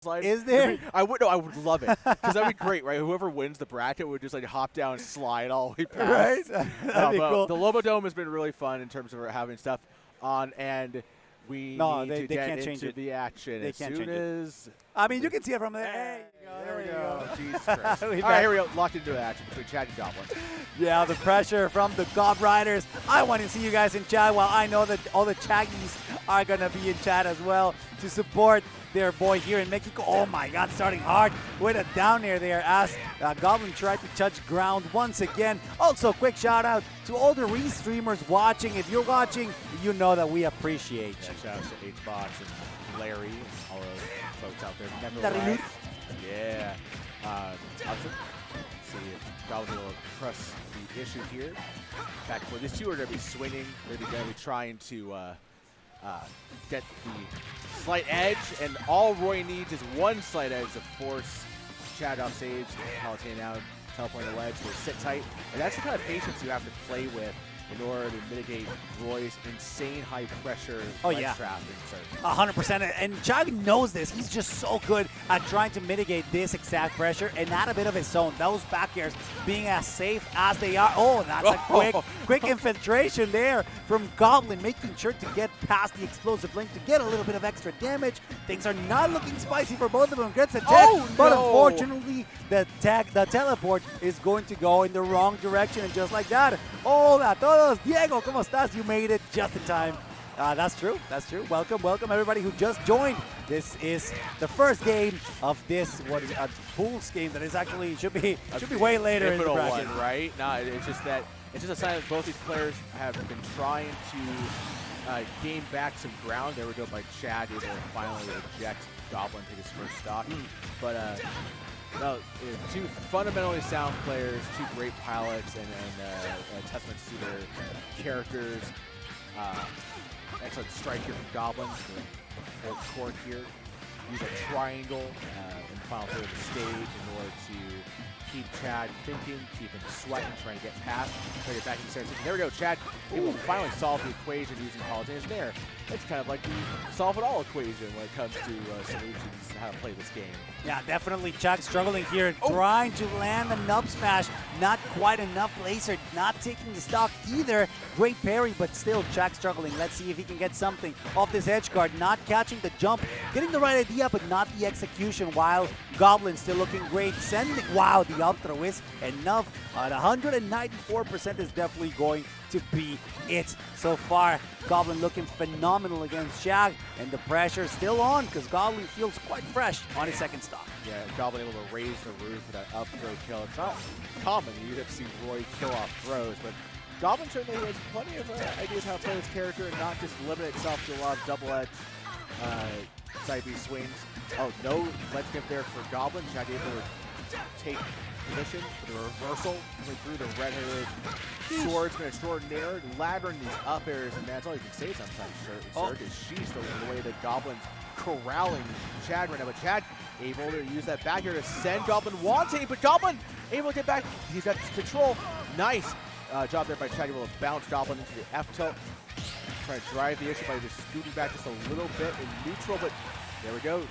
slide. Is there? I would love it because that'd be great, right? Whoever wins the bracket would just like hop down and slide all the way past. Right? That'd be cool. The Lobo Dome has been really fun in terms of having stuff on, and we need to get into the action as soon as. I mean, you can see it from there. Hey, there we go. Jesus Christ. All right, here we go. Locked into the action between Chad and Goblin. Yeah, the pressure from the Gob Riders. I want to see you guys in chat. While I know that all the Chaggies are going to be in chat as well to support their boy here in Mexico. Oh my God, starting hard with a down air there as Goblin tried to touch ground once again. Also, quick shout out to all the re-streamers watching. If you're watching, you know that we appreciate you. Shout out to H-Box and Larry and all those folks out there. Memorize. Yeah. Awesome. See if Goblin will press the issue here. Back and forth. These two are going to be swinging. They're going to be trying to get the slight edge, and all Roy needs is one slight edge to force Chad off stage. Palutena now teleporting the ledge to sit tight, and that's the kind of patience you have to play with in order to mitigate Roy's insane high pressure trap insert. 100%, and Chag knows this. He's just so good at trying to mitigate this exact pressure and add a bit of his own. Those back airs being as safe as they are. Oh, that's a quick infiltration there from Goblin, making sure to get past the explosive link to get a little bit of extra damage. Things are not looking spicy for both of them. Gets a tech, but unfortunately, the teleport is going to go in the wrong direction, and just like that, hola a todos, Diego, ¿cómo estás? You made it just in time. That's true. That's true. Welcome everybody who just joined. This is the first game of this a pools game that is actually should be way later in the bracket. One, right? No, it's just a sign that both these players have been trying to gain back some ground. They were doing by Chad able to finally eject Goblin, take his first stock, but. No, two fundamentally sound players, two great pilots, and testaments to their characters. Excellent strike here from Goblin. The court here. Use a triangle in the final third of the stage in order to keep Chad thinking, keep him sweating, trying to get past, try to get back in the center. There we go, Chad able to finally solve the equation using Palutena's Nair. It's kind of like the solve-it-all equation when it comes to solutions and how to play this game. Yeah, definitely Chag struggling here, trying to land the nub smash. Not quite enough. Laser not taking the stock either. Great parry, but still Chag struggling. Let's see if he can get something off this edge guard. Not catching the jump, getting the right idea, but not the execution, while Goblin still looking great. Sending, wow, the up throw is enough. At 194% is definitely going to be it so far. Goblin looking phenomenal against Chag, and the pressure is still on because Goblin feels quite fresh on his second stock. Yeah, Goblin able to raise the roof with that up throw kill. It's not common. You get to see Roy kill off throws, but Goblin certainly has plenty of ideas how to play this character and not just limit itself to a lot of double-edged side B swings. Oh, no ledge gift there for Goblin. Chag able to take position with a reversal through the red-headed swordsman extraordinaire, laddering these up airs, and that's all you can say sometimes, sir, is she's the way that Goblin's corralling Chad right now, but Chad able to use that back here to send Goblin wanting, but Goblin able to get back. He's got control. Nice job there by Chad, able to bounce Goblin into the F-tilt. Trying to drive the issue by just scooting back just a little bit in neutral, but there we go.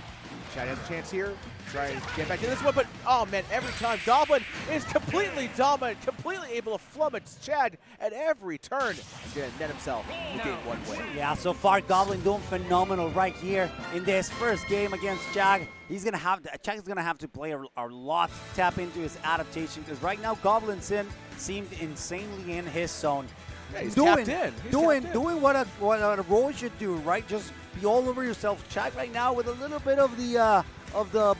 Chad has a chance here. Try to get back to this one, but oh man, every time Goblin is completely dominant, completely able to flummox Chad at every turn. He's gonna net himself to gain one win. Yeah, so far Goblin doing phenomenal right here in this first game against Chag. Chag is gonna have to play a lot to tap into his adaptation, because right now Goblin seemed insanely in his zone. Yeah, he's tapped in. Doing what a Roy should do, right? Just be all over yourself. Chag right now with a little bit of the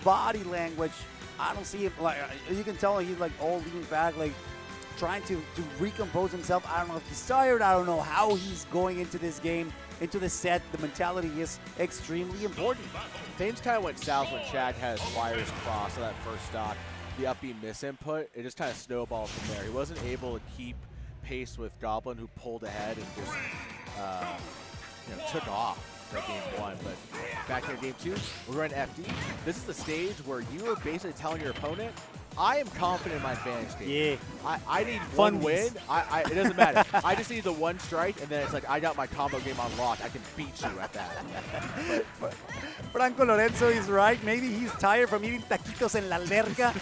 body language. I don't see him, like, you can tell he's like all leaning back, like trying to recompose himself. I don't know if he's tired. I don't know how he's going into this game, into the set. The mentality is extremely important. Things kind of went south when Chad had his wires crossed on that first stock. The up B misinput, it just kind of snowballed from there. He wasn't able to keep pace with Goblin, who pulled ahead and just took off for game one. But back here in game two, we're running FD. This is the stage where you are basically telling your opponent, I am confident in my advantage team. Yeah. I need Fundies. one win. It doesn't matter. I just need the one strike, and then it's like I got my combo game on lock. I can beat you at that. Franco Lorenzo is right. Maybe he's tired from eating taquitos en la alberca.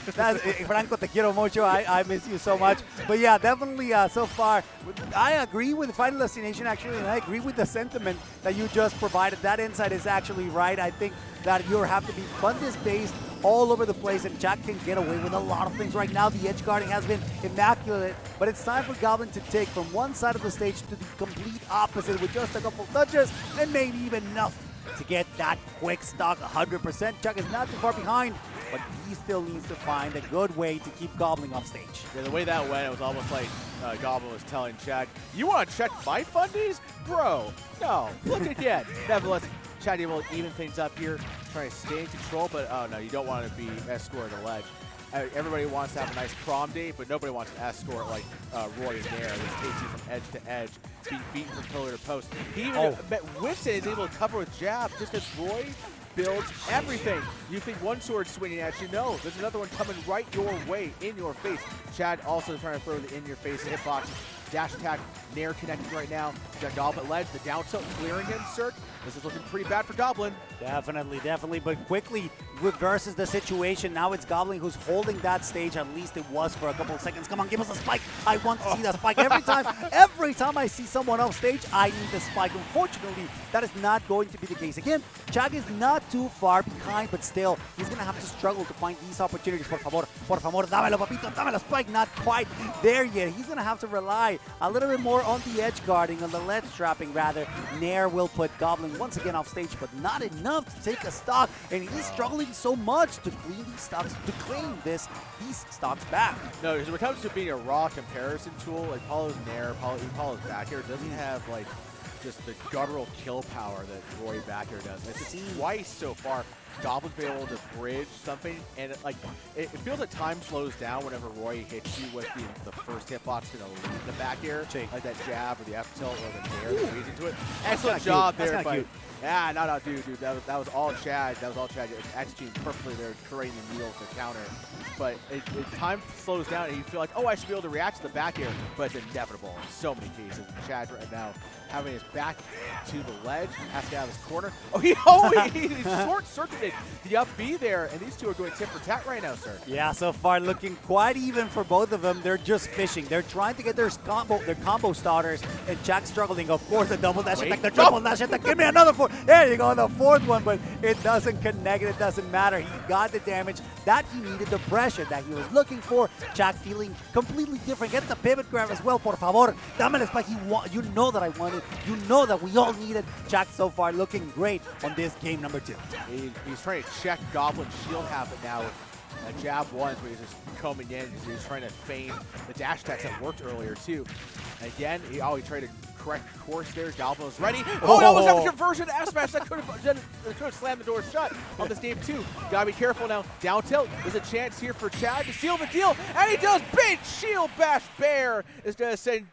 Franco, te quiero mucho. I miss you so much. But yeah, definitely so far, I agree with Final Destination actually, and I agree with the sentiment that you just provided. That insight is actually right. I think that you have to be Fundis-based all over the place, and Chag can get away with a lot of things right now. The edge guarding has been immaculate, but it's time for Goblin to take from one side of the stage to the complete opposite with just a couple touches and maybe even enough to get that quick stock 100%. Chag is not too far behind, but he still needs to find a good way to keep Goblin off stage. Yeah, the way that went, it was almost like Goblin was telling Chag, "You want to check my fundies? Bro, no, look again." Nevertheless, Chag able to even things up here, trying to stay in control, but oh no, you don't want to be escorted the ledge. Everybody wants to have a nice prom date, but nobody wants to escort like Roy in there. This takes you from edge to edge, being beaten from pillar to post. He even whiffs it, is able to cover with jab, just as Roy builds everything. You think one sword swinging at you? No, there's another one coming right your way, in your face. Chad also trying to throw the in-your-face hitbox. Dash attack, Nair connected right now. Goblin ledge, the down tilt clearing him, Cirque. This is looking pretty bad for Goblin. Definitely, definitely, but quickly reverses the situation. Now it's Goblin who's holding that stage. At least it was for a couple of seconds. Come on, give us a spike. I want to see that spike every time I see someone off stage. I need the spike. Unfortunately, that is not going to be the case. Again, Chag is not too far behind, but still, he's going to have to struggle to find these opportunities. Por favor, dámelo, papito, dámelo, spike. Not quite there yet. He's going to have to rely a little bit more on the edge guarding, on the ledge trapping rather. Nair will put Goblin once again off stage, but not enough to take a stock, and he's struggling so much to clean these stocks, to claim these stocks back. No, because when it comes to being a raw comparison tool, like Paulo's Nair, Paulo's back air doesn't have like just the guttural kill power that Roy back air does. It's twice so far. Goblin's been able to bridge something, and it feels like time slows down whenever Roy hits you with the first hitbox to the back air, like that jab or the F tilt or the Nair that leads into it. Excellent job there, but yeah, no, dude, that was all Chad. That was all Chad executing perfectly there, creating the needle for counter. But time slows down, and you feel like, oh, I should be able to react to the back air, but it's inevitable in so many cases. Chad right now having his back to the ledge, has to get out of his corner. He short-circuited the up B there, and these two are going tit for tat right now, sir. Yeah, so far looking quite even for both of them. They're just fishing. They're trying to get their combo starters, and Chag struggling. Of course, the double dash attack, the triple dash attack. Give me another four. There you go, the fourth one, but it doesn't connect. It doesn't matter. He got the damage that he needed, the pressure that he was looking for. Chag feeling completely different. Get the pivot grab as well, por favor. Dame el spike. You know that I wanted. You know that we all needed. Chag so far looking great on this game number 2. He's trying to check Goblin's shield habit now with a jab once, where he's just coming in. He's trying to feign the dash attacks that worked earlier too. Again, he tried to correct course there. Goblin was ready. Oh, that was a conversion S smash that could have slammed the door shut on this game too. Gotta be careful now. Down tilt. There's a chance here for Chad to seal the deal, and he does. Big shield bash bear is gonna send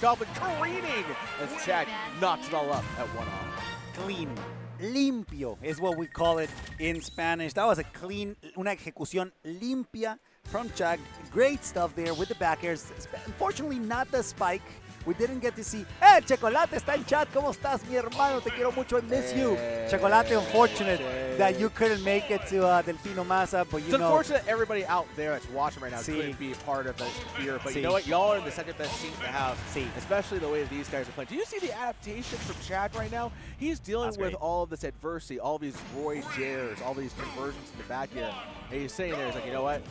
Goblin careening as Chad knocks it all up at 1-off. Clean. Limpio is what we call it in Spanish. That was a clean, una ejecución limpia from Chag. Great stuff there with the back airs. Unfortunately, not the spike. We didn't get to see. Hey, Chocolate está en chat. ¿Cómo estás, mi hermano? Te quiero mucho. I miss you. Chocolate, unfortunate that you couldn't make it to Delfino Maza, but it's unfortunate everybody out there that's watching right now couldn't be a part of it here. But you know what? Y'all are the second best team to have, especially the way that these guys are playing. Do you see the adaptation from Chad right now? He's dealing with all of this adversity, all these Roy Jares, all these conversions in the back here. And he's saying there, he's like, you know what?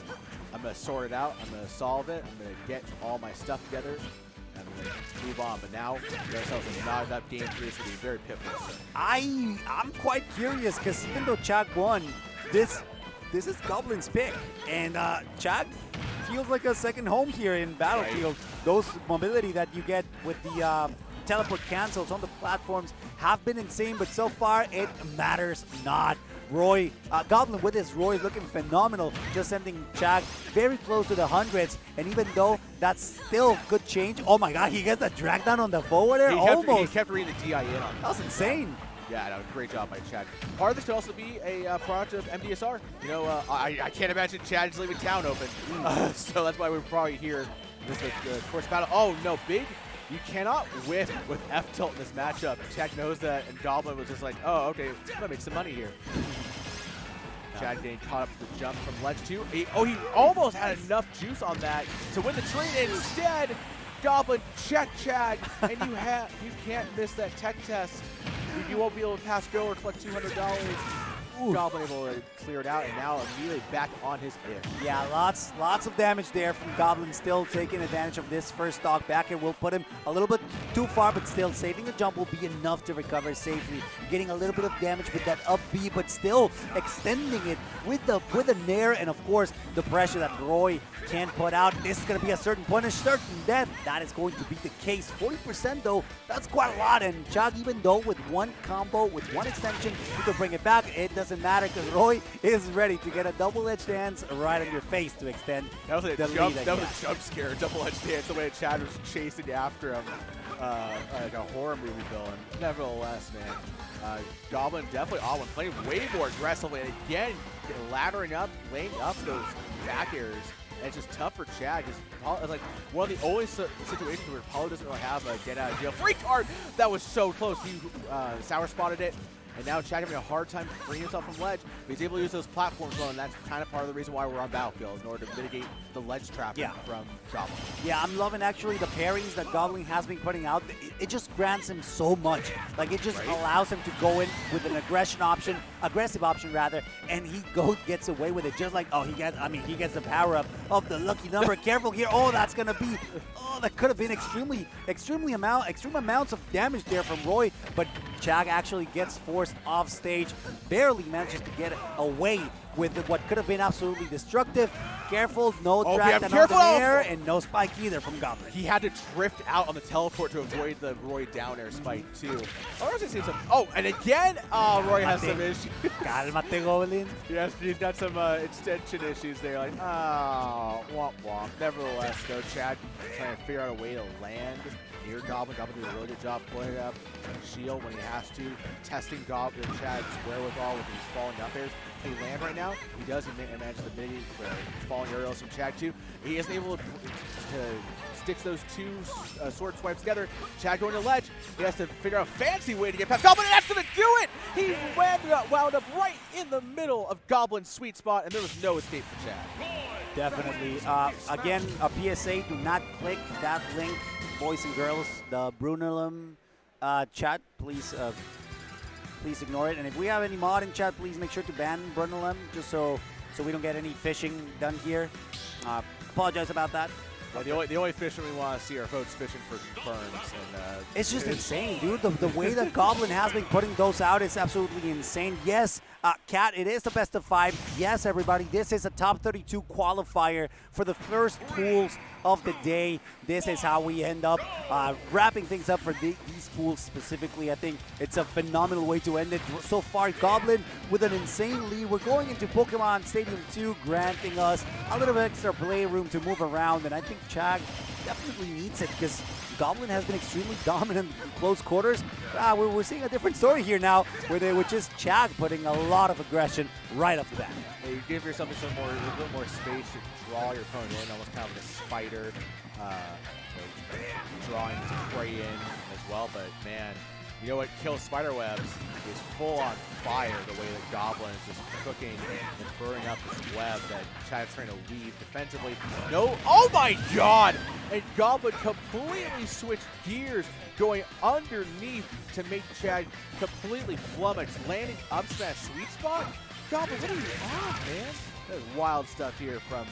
I'm going to sort it out. I'm going to solve it. I'm going to get all my stuff together. And move on, but now ourselves is not enough game 3, so be very pivotal. I'm quite curious because even though Chag won, this is Goblin's pick, and Chag feels like a second home here in Battlefield. Those mobility that you get with the teleport cancels on the platforms have been insane, but so far it matters not. Roy, Goblin with his Roy is looking phenomenal, just sending Chag very close to the hundreds, and even though that's still good change, oh my god, he gets a drag down on the forward there, almost. He kept reading the DI in on him. That was insane. Yeah, no, great job by Chad. Part of this could also be a product of MDSR. You know, I can't imagine Chad's leaving town open. So that's why we're probably here. This is the course battle. Oh, no, big. You cannot whiff with F-tilt in this matchup. Chad knows that, and Goblin was just like, oh, okay, I'm going to make some money here. Chad getting caught up with the jump from ledge 2. He almost had enough juice on that to win the trade. Instead, Goblin check Chad, and you can't miss that tech test. You won't be able to pass go or collect $200. Ooh. Goblin able to clear it out, and now immediately back on his ish. Yeah, lots of damage there from Goblin, still taking advantage of this first stock back here. Will put him a little bit too far, but still saving the jump will be enough to recover safely. Getting a little bit of damage with that up B, but still extending it with the nair, and of course the pressure that Roy can put out. This is going to be a certain point of certain death. That is going to be the case. 40% though, that's quite a lot, and Chag, even though with one combo, with one extension, you can bring it back. It doesn't matter because Roy is ready to get a double-edged dance right on your face to extend that was the a lead. That was a jump scare, double-edged dance, the way Chad was chasing after him like a horror movie villain. Nevertheless, man, Goblin definitely on one, playing way more aggressively, and again, laddering up, laying up those back airs. And it's just tough for Chad. It's like one of the only situations where Paulo doesn't really have a get out of jail free card. That was so close. He sour spotted it. And now Chad having a hard time freeing himself from ledge. But he's able to use those platforms well, and that's kind of part of the reason why we're on Battlefield, in order to mitigate the ledge trapping from Goblin. Yeah, I'm loving actually the pairings that Goblin has been putting out. It just grants him so much. Like, it just allows him to go in with an aggressive option rather, and he gets away with it. Just like, he gets the power up of the lucky number. Careful here. Oh, that's gonna be, that could have been extreme amounts of damage there from Roy, but Chag actually gets forced off stage, barely manages to get away with what could have been absolutely destructive. Careful, no drag on the air, and no spike either from Goblin. He had to drift out on the teleport to avoid the Roy down air spike too. And again, Roy has some issues. Calmate, Goblin. Yes, he's got some extension issues there. Like, womp womp. Nevertheless, though, Chad trying to figure out a way to land near Goblin. Goblin doing a really good job pulling up shield when he has to, testing Goblin, Chad's wherewithal with these falling up airs. Can he land right now? He does. He manages to mitigate falling aerials from Chad too. He isn't able to stitch those two sword swipes together. Chad going to ledge. He has to figure out a fancy way to get past Goblin, and that's going to do it! He wound up right in the middle of Goblin's sweet spot, and there was no escape for Chad. Definitely. Again, a PSA, do not click that link, boys and girls. The Brunelum chat, please ignore it. And if we have any mod in chat, please make sure to ban Brunelum, just so we don't get any fishing done here. Apologize about that. Yeah, the only fishing we want to see are folks fishing for ferns. And, it's just insane, dude. The way that Goblin has been putting those out is absolutely insane. Yes, Cat, it is the best of 5. Yes, everybody, this is a top 32 qualifier for the first pools of the day. This is how we end up wrapping things up for these pools specifically. I think it's a phenomenal way to end it. So far, Goblin with an insane lead. We're going into Pokemon Stadium 2, granting us a little bit extra playroom to move around, and I think Chag definitely needs it because Goblin has been extremely dominant in close quarters. We're seeing a different story here now, which is Chag putting a lot of aggression right off the bat. Yeah, you give yourself a little bit more space to draw your opponent in, almost kind of like a spider, drawing his prey in as well. But man, you know what kills spiderwebs is full on fire, the way that Goblin is just cooking and burning up this web that Chad's trying to weave defensively. No, oh my god! And Goblin completely switched gears, going underneath to make Chad completely flummox, landing up smash sweet spot. Goblin, what are you on, man? That's wild stuff here from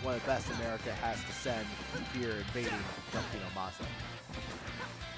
one of the best America has to send here invading Delfino Maza.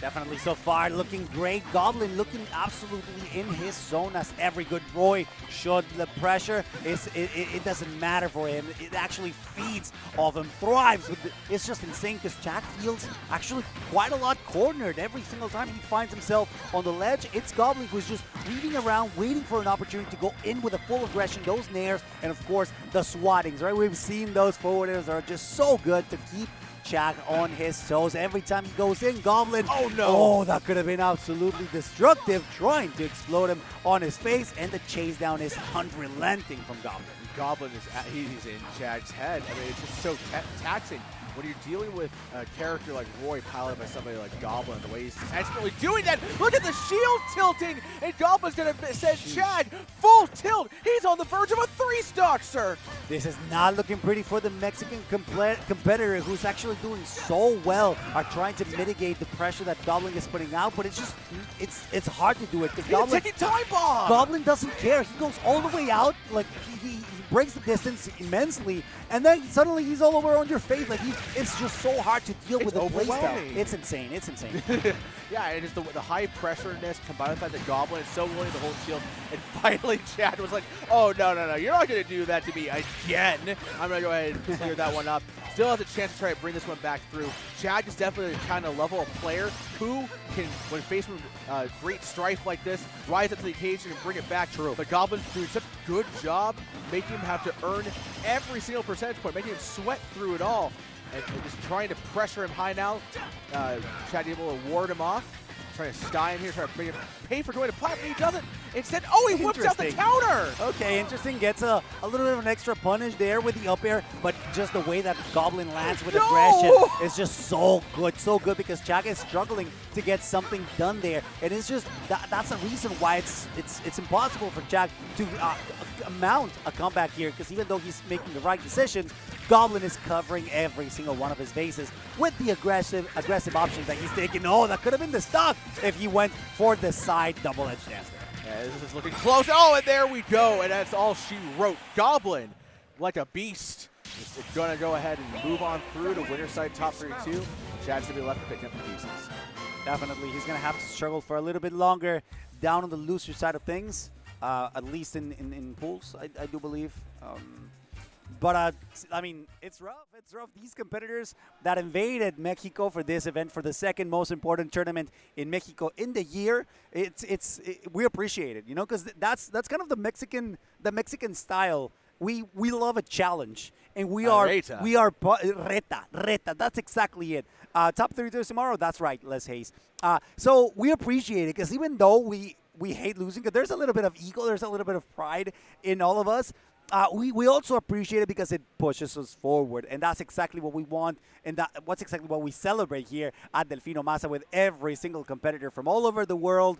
Definitely so far looking great. Goblin looking absolutely in his zone, as every good Roy should. The pressure, it doesn't matter for him. It actually feeds off him, thrives. It's just insane because Chag feels actually quite a lot cornered every single time he finds himself on the ledge. It's Goblin who's just weaving around, waiting for an opportunity to go in with a full aggression, those nairs, and of course the swattings, right? We've seen those forwarders are just so good to keep Chag on his toes every time he goes in. Goblin. Oh, no. Oh, that could have been absolutely destructive, trying to explode him on his face, and the chase down is unrelenting from Goblin. Goblin he's in Chag's head. I mean, it's just so taxing when you're dealing with a character like Roy piloted by somebody like Goblin, the way he's expertly doing that. Look at the shield tilting, and Goblin's going to send Chag full tilt. He's on the verge of a 3-stock, sir. This is not looking pretty for the Mexican competitor, who's actually doing so well, are trying to mitigate the pressure that Goblin is putting out, but it's just, it's hard to do it, because Goblin taking time bomb. Goblin doesn't care. He goes all the way out, like he breaks the distance immensely, and then suddenly he's all over on your face. Like it's just so hard to deal with the playstyle. It's insane. It's insane. Yeah, and it's the high pressureness combined with the fact that Goblin is so willing to hold shield, and finally Chad was like, "Oh no, you're not going to do that to me again." I'm going to go ahead and clear that one up. Still has a chance to try to bring this one back through. Chad is definitely the kind of level of player who can, when faced with great strife like this, rise up to the occasion and bring it back. True. But Goblin's doing such a good job making him have to earn every single percentage point, making him sweat through it all, and just trying to pressure him high now. Chad able to ward him off. Trying to sty him here, trying to bring him, pay for going to platform. He doesn't. Instead, he whips out the counter. Okay, interesting. Gets a little bit of an extra punish there with the up air, but just the way that Goblin lands with aggression is just so good because Chag is struggling to get something done there. And it's just, that's the reason why it's impossible for Chag to mount a comeback here, because even though he's making the right decisions, Goblin is covering every single one of his bases with the aggressive options that he's taking. Oh, that could have been the stock if he went for the side double-edged dance there. Yeah, this is looking close. Oh, and there we go. And that's all she wrote. Goblin, like a beast, is going to go ahead and move on through to winner side top 32. Chad's going to be left to pick up the pieces. Definitely. He's going to have to struggle for a little bit longer down on the looser side of things, at least in pools, I do believe. But, I mean, it's rough. It's rough. These competitors that invaded Mexico for this event, for the second most important tournament in Mexico in the year, we appreciate it, you know, because that's kind of the Mexican style. We love a challenge, and we are reta. That's exactly it. Top 32 tomorrow. That's right, Les Hayes. So we appreciate it, because even though we hate losing, because there's a little bit of ego, there's a little bit of pride in all of us. We also appreciate it because it pushes us forward, and that's exactly what we want, and what's exactly what we celebrate here at Delfino Maza, with every single competitor from all over the world